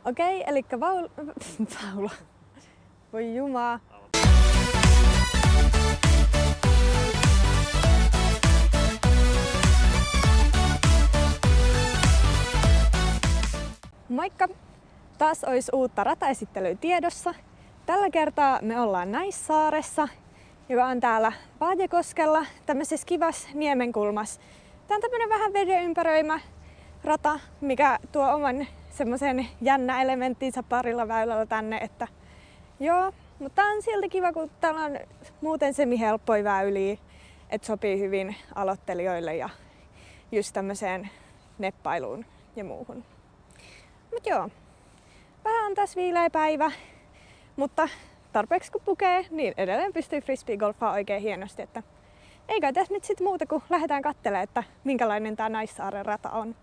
Okei, elikkä Vaula. Voi jumaa. Moikka! Taas olisi uutta rataesittelyä tiedossa. Tällä kertaa me ollaan Naissaaressa, joka on täällä Vaajakoskella, tämmöisessä kivassa niemenkulmassa. Tää on tämmönen vähän veden ympäröimä rata, mikä tuo oman semmoisen jännä elementtinsä parilla väylällä tänne, että joo, mutta tää on silti kiva, kun täällä on muuten semi-helppoja väyliä, että sopii hyvin aloittelijoille ja just tämmöiseen neppailuun ja muuhun. Mut joo, vähän on tässä viileä päivä, mutta tarpeeksi kun pukee, niin edelleen pystyy frisbeegolfaa oikein hienosti, että ei kai tässä nyt sit muuta kuin lähdetään katselemaan, että minkälainen tää Naissaaren rata on.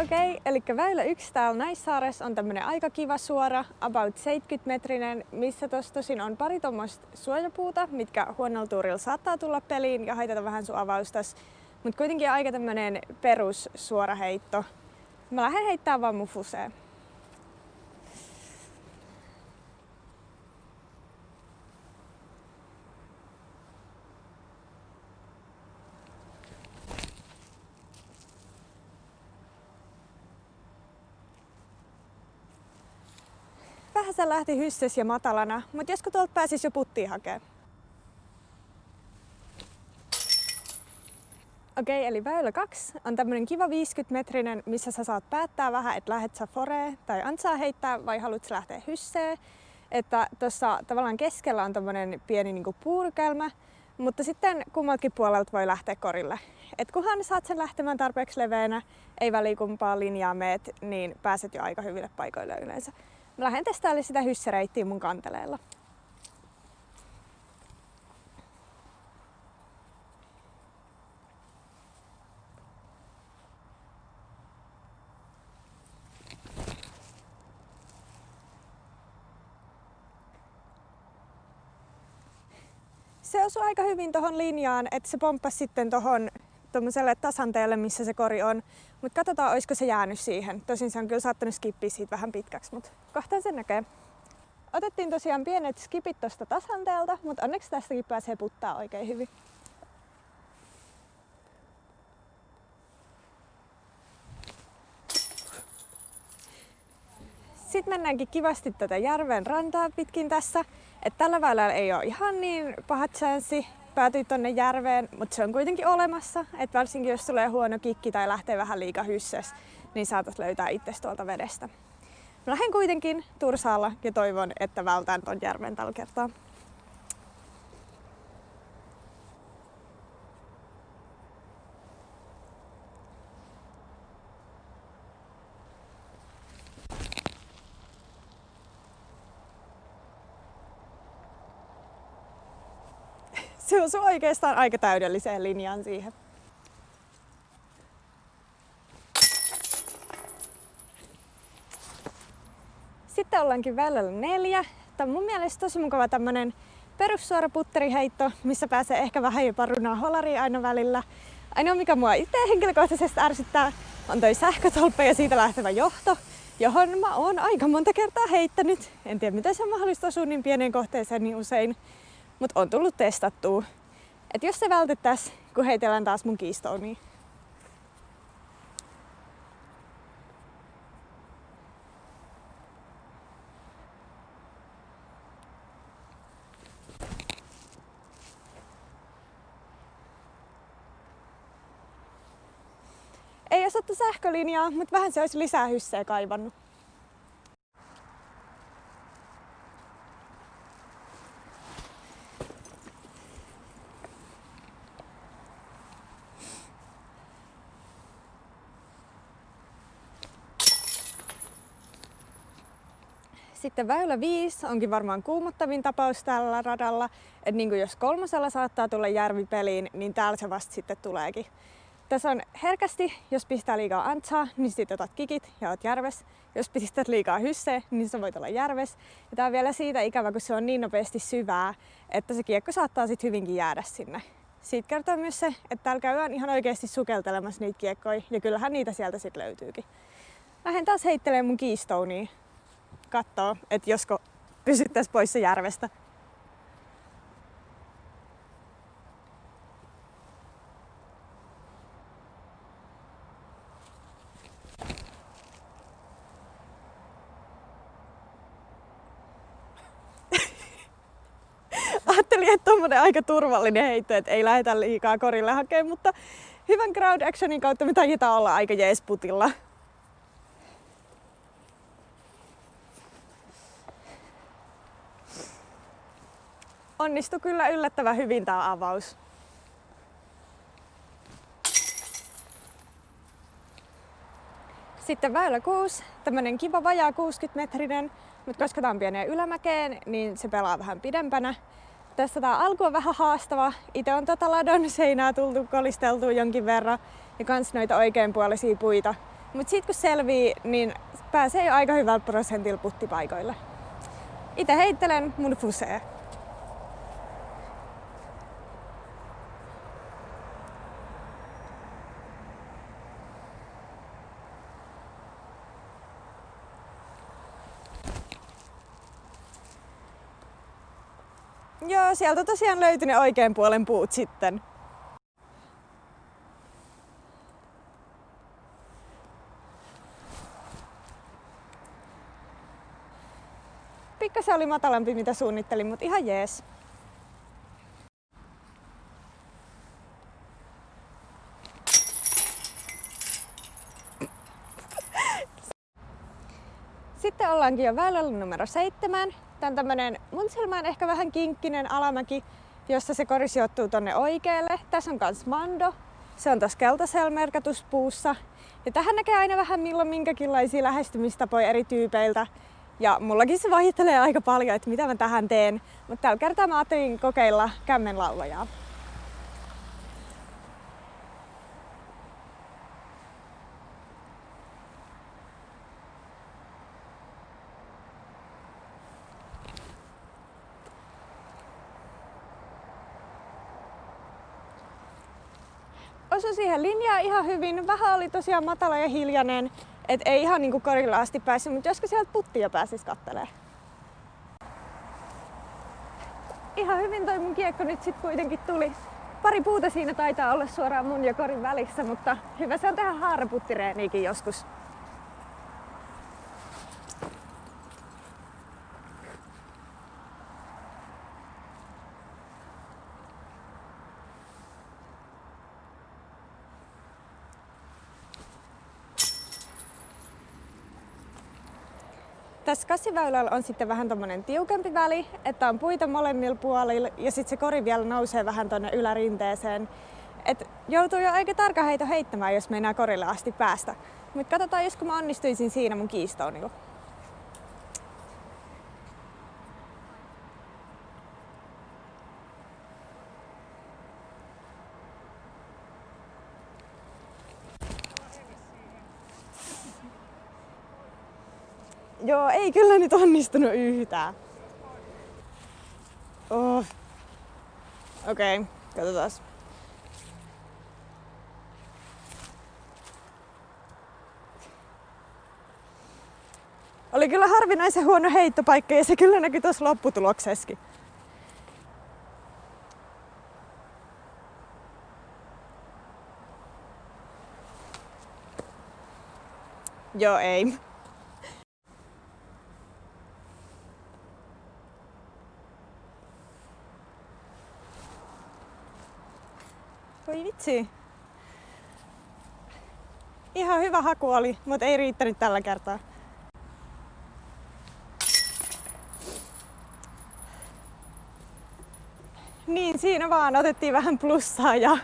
Okei, eli väylä 1 täällä Naissaaressa on tämmönen aika kiva suora, about 70-metrinen, missä tossa tosin on pari tommoista suojapuuta, mitkä huonolla tuurilla saattaa tulla peliin ja haitata vähän sun avaustas. Mut kuitenkin aika tämmönen perus suora heitto. Mä lähden heittää vaan mun fuseen. Vähän se lähti hysses ja matalana, mutta josko tuolta pääsis jo puttiin hakemaan. Okei, eli väylä 2 on tämmönen kiva 50-metrinen, missä sä saat päättää vähän, että lähdet sä foree tai antsaa heittää vai haluat sä lähteä hysseen. Että tuossa tavallaan keskellä on tämmönen pieni niinku puurykelmä, mutta sitten kummaltakin puolelta voi lähteä korille. Et kunhan saat sen lähtemään tarpeeksi leveänä, ei väliä kumpaa linjaa meet, niin pääset jo aika hyville paikoille yleensä. Mä lähden testailemaan sitä hyssereittiä mun kanteleella. Se osui aika hyvin tohon linjaan, että se pomppasi sitten tohon tommoselle tasanteelle, missä se kori on. Mut katsotaan, olisiko se jäänyt siihen. Tosin se on kyllä saattanut skippiä siitä vähän pitkäksi, mut kohtaan sen näkee. Otettiin tosiaan pienet skipit tosta tasanteelta, mutta onneksi tästäkin pääsee puttaa oikein hyvin. Sitten mennäänkin kivasti tätä järven rantaa pitkin tässä. Et tällä väylällä ei ole ihan niin pahat chanssi päätyä tonne järveen, mutta se on kuitenkin olemassa. Et varsinkin jos tulee huono kikki tai lähtee vähän liikaa hysses, niin saatat löytää itses tuolta vedestä. Mä lähden kuitenkin tursaalla ja toivon, että vältään ton järven tällä kertaa. Se osui oikeastaan aika täydelliseen linjaan siihen. Sitten ollaankin väylällä 4. Tämä on mun mielestä tosi mukava tämmönen perussuora putteriheitto, missä pääsee ehkä vähän jopa runaa holariin aina välillä. Ainoa mikä mua itse henkilökohtaisesti ärsyttää on toi sähkötolppa ja siitä lähtevä johto, johon mä oon aika monta kertaa heittänyt. En tiedä miten se on mahdollista osua niin pieneen kohteeseen niin usein, mutta on tullut testattua. Et jos se vältettäisiin, kun heitellään taas mun keystonea. Ei osattu sähkölinjaa, mutta vähän se olisi lisää hysseä kaivannut. Sitten väylä 5 onkin varmaan kuumottavin tapaus tällä radalla. Et niin kuin jos 3 saattaa tulla järvi peliin, niin täällä se vasta sitten tuleekin. Tässä on herkästi, jos pistää liikaa antsaa, niin sitten otat kikit ja oot järves. Jos pistät liikaa hysseä, niin sä voit olla järves. Ja tää on vielä siitä ikävä, kun se on niin nopeasti syvää, että se kiekko saattaa sitten hyvinkin jäädä sinne. Siitä kertoo myös se, että täällä käydään ihan oikeasti sukeltelemassa niitä kiekkoja, ja kyllähän niitä sieltä sitten löytyykin. Lähden taas heittelemään mun keystonea. Kattoo, että josko pysyttäis poissa järvestä. Ajattelin, että tommonen aika turvallinen heitto, että ei lähdetä liikaa korille hakemaan, mutta hyvän crowd actionin kautta me taitaa olla aika jees putilla. Onnistui kyllä yllättävän hyvin tää avaus. Sitten väylä 6, tämmönen kiva vajaa 60-metrinen, mutta koska tää on pieneen ylämäkeen, niin se pelaa vähän pidempänä. Tässä tää alku on vähän haastava. Itse on ladon seinää tultu kolisteltua jonkin verran ja kans noita oikeanpuolisia puita. Mut sit kun selvii, niin pääsee jo aika hyvällä prosentilla puttipaikoille. Itse heittelen mun fusee. Joo, sieltä tosiaan löytyi ne oikean puolen puut sitten. Pikkasen oli matalampi mitä suunnittelin, mutta ihan jees. Sitten ollaankin jo väylällä numero 7. Tää on tämmönen mun silmään ehkä vähän kinkkinen alamäki, jossa se kori sijoittuu tonne oikealle. Tässä on kans mando. Se on tossa keltaisella merkatuspuussa. Ja tähän näkee aina vähän milloin minkäkinlaisia lähestymistapoja eri tyypeiltä. Ja mullakin se vaihtelee aika paljon, että mitä mä tähän teen. Mutta tällä kertaa mä ajattelin kokeilla kämmenlauvajaa. Osu siihen linjaan ihan hyvin. Vähän oli tosiaan matala ja hiljainen, et ei ihan niinku korilla asti päässyt, mutta josko sieltä puttia pääsis kattelee. Ihan hyvin toi mun kiekko nyt sit kuitenkin tuli. Pari puuta siinä taitaa olla suoraan mun ja korin välissä, mutta hyvä se on tehdä haaraputtireeniikin joskus. Tässä kassiväylällä on sitten vähän tommonen tiukempi väli, että on puita molemmilla puolilla ja sitten se kori vielä nousee vähän tonne ylärinteeseen. Et joutuu jo aika tarkka heito heittämään, jos meinaa korille asti päästä. Mut katsotaan, josko mä onnistuisin siinä mun keystonella. Joo, ei kyllä nyt onnistunut yhtään. Oh. Okei, katsotaan. Oli kyllä harvinaisen huono heittopaikka ja se kyllä näkyi tuossa lopputuloksessakin. Joo, ei. Voi vitsi. Ihan hyvä haku oli, mutta ei riittänyt tällä kertaa. Niin, siinä vaan otettiin vähän plussaa ja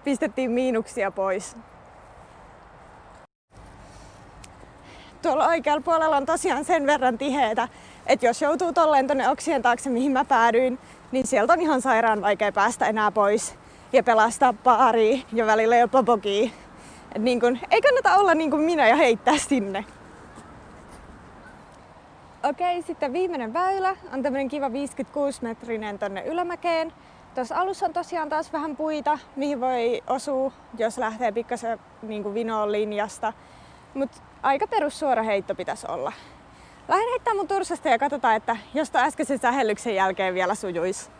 pistettiin miinuksia pois. Tuolla oikealla puolella on tosiaan sen verran tiheetä, että jos joutuu tolleen tonne oksien taakse, mihin mä päädyin, niin sieltä on ihan sairaan vaikea päästä enää pois ja pelastaa paaria ja välillä jopa bogia. Et niin kun, ei kannata olla niin kuin minä ja heittää sinne. Okei, sitten viimeinen väylä on tämmönen kiva 56-metrinen tonne ylämäkeen. Tuossa alussa on tosiaan taas vähän puita, mihin voi osua, jos lähtee pikkasen niin vinoon linjasta. Mut aika perussuora heitto pitäisi olla. Lähden heittää mun tursasta ja katsotaan, että jos ton äskeisen sähellyksen jälkeen vielä sujuisi.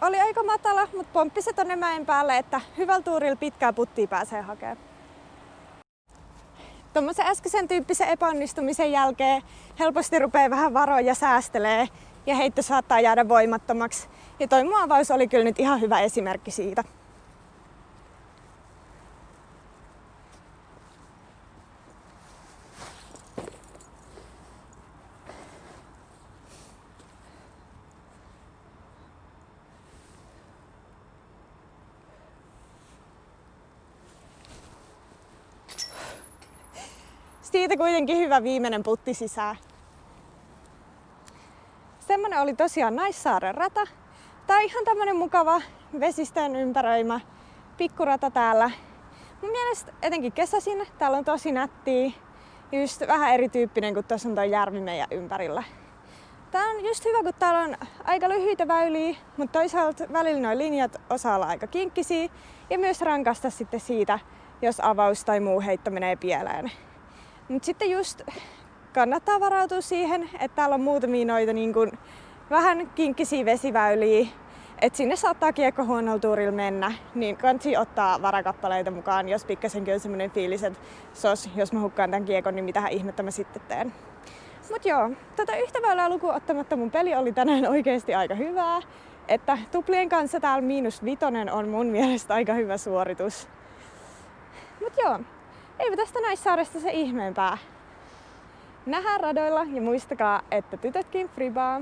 Oli aika matala, mutta pomppi se tonne mäen päälle, että hyvällä tuurilla pitkää puttia pääsee hakemaan. Tuommoisen äskeisen tyyppisen epäonnistumisen jälkeen helposti rupeaa vähän varoa ja säästelee ja heitto saattaa jäädä voimattomaksi. Ja toi mun avaus oli kyllä nyt ihan hyvä esimerkki siitä. Siitä kuitenkin hyvä viimeinen putti sisään. Semmonen oli tosiaan Naissaaren rata. Tää on ihan tämmönen mukava vesistön ympäröimä pikkurata täällä. Mun mielestä etenkin kesäisin täällä on tosi nättiä. Just vähän erityyppinen kuin tuossa on toi järvi meidän ympärillä. Tää on just hyvä, kun täällä on aika lyhyitä väyliä, mutta toisaalta välillä nuo linjat osaa olla aika kinkkisiä. Ja myös rankasta sitten siitä, jos avaus tai muu heitto menee pieleen. Mut sitten just kannattaa varautua siihen, että täällä on muutamia noita niin kuin vähän kinkkisiä vesiväyliä, että sinne saattaa kiekko huonolla tuurilla mennä, niin kannattaa ottaa varakappaleita mukaan, jos pikkasenkin on semmoinen fiilis, että jos mä hukkaan tämän kiekon, niin mitähän ihmettä mä sitten teen. Mut joo, tätä yhtä väylää lukuun ottamatta mun peli oli tänään oikeesti aika hyvää, että tuplien kanssa täällä -5 on mun mielestä aika hyvä suoritus. Mut joo. Eipä tästä Naissaaresta se ihmeempää. Nähdään radoilla ja muistakaa, että tytötkin fribaa.